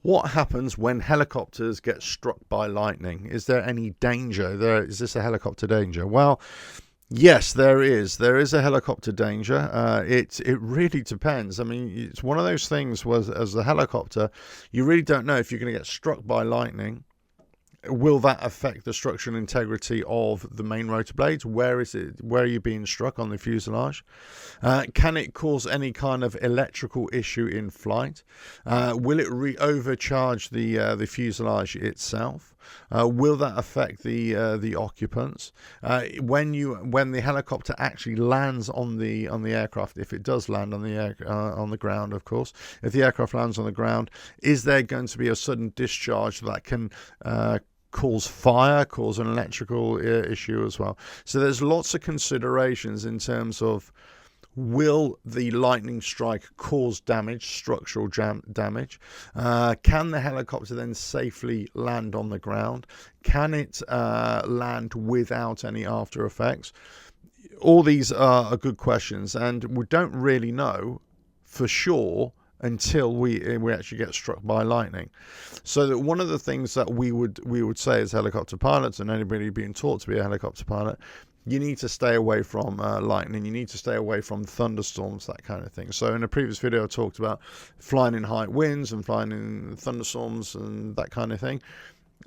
What happens when helicopters get struck by lightning? Is there any danger? Is this a helicopter danger? Well, yes, there is. There is a helicopter danger. It really depends. I mean, it's one of those things where, as a helicopter, you really don't know if you're going to get struck by lightning. Will that affect the structural integrity of the main rotor blades? Where is it? Where are you being struck on the fuselage? Can it cause any kind of electrical issue in flight? Will it overcharge the fuselage itself? Will that affect the occupants? When the helicopter actually lands on the aircraft, if it does land on the ground, of course, if the aircraft lands on the ground, is there going to be a sudden discharge that can cause fire, cause an electrical issue as well? So there's lots of considerations in terms of, will the lightning strike cause damage, structural damage? Can the helicopter then safely land on the ground? Can it land without any after effects? All these are good questions, and we don't really know for sure until we actually get struck by lightning. So that one of the things that we would say as helicopter pilots, and anybody being taught to be a helicopter pilot, you need to stay away from lightning. You need to stay away from thunderstorms, that kind of thing. So in a previous video, I talked about flying in high winds and flying in thunderstorms and that kind of thing.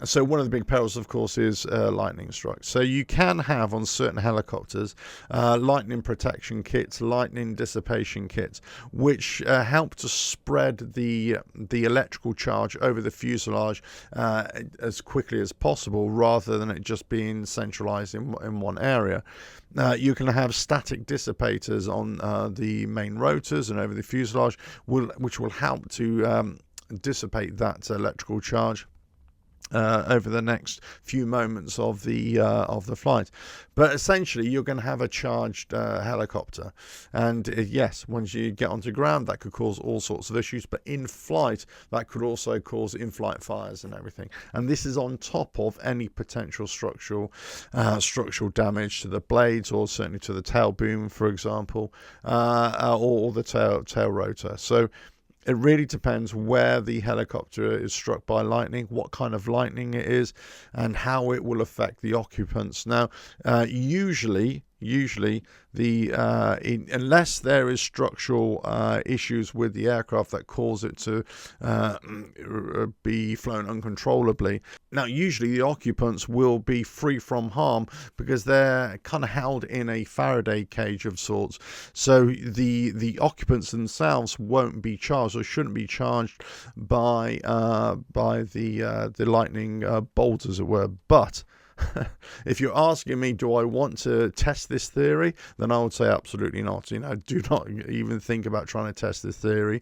So one of the big perils, of course, is lightning strikes. So you can have on certain helicopters lightning protection kits, lightning dissipation kits, which help to spread the electrical charge over the fuselage as quickly as possible, rather than it just being centralized in one area. You can have static dissipators on the main rotors and over the fuselage, which will help to dissipate that electrical charge over the next few moments of the flight. But essentially, you're going to have a charged helicopter, and yes, once you get onto ground, that could cause all sorts of issues. But in flight, that could also cause in-flight fires and everything. And this is on top of any potential structural damage to the blades, or certainly to the tail boom, for example, or the tail rotor. So it really depends where the helicopter is struck by lightning, what kind of lightning it is, and how it will affect the occupants. Now, usually unless there is structural issues with the aircraft that cause it to be flown uncontrollably. Now, usually the occupants will be free from harm because they're kind of held in a Faraday cage of sorts. So the occupants themselves won't be charged, or shouldn't be charged by the lightning bolt, as it were. But if you're asking me, do I want to test this theory, then I would say absolutely not. Do not even think about trying to test this theory.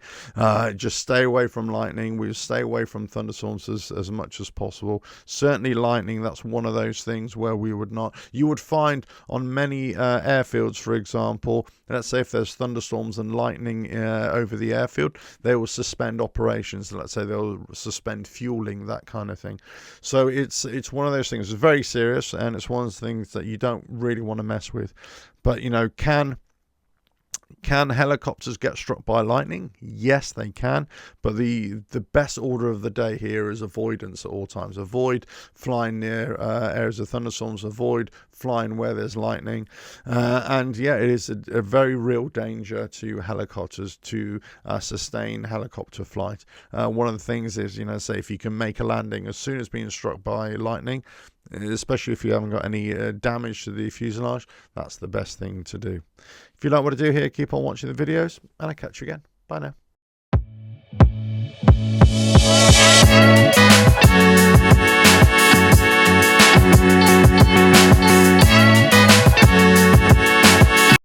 Just stay away from lightning. We stay away from thunderstorms as much as possible. Certainly lightning, that's one of those things where we would not. You would find on many airfields, for example, let's say if there's thunderstorms and lightning over the airfield, they will suspend operations. Let's say they'll suspend fueling, that kind of thing. So it's one of those things. It's very serious, and it's one of the things that you don't really want to mess with. But can helicopters get struck by lightning? Yes, they can. But the best order of the day here is avoidance at all times. Avoid flying near areas of thunderstorms. Avoid flying where there's lightning. And yeah, it is a very real danger to helicopters to sustain helicopter flight. One of the things is, say if you can make a landing as soon as being struck by lightning, especially if you haven't got any damage to the fuselage, that's the best thing to do. If you like what I do here, keep on watching the videos, and I'll catch you again. Bye now.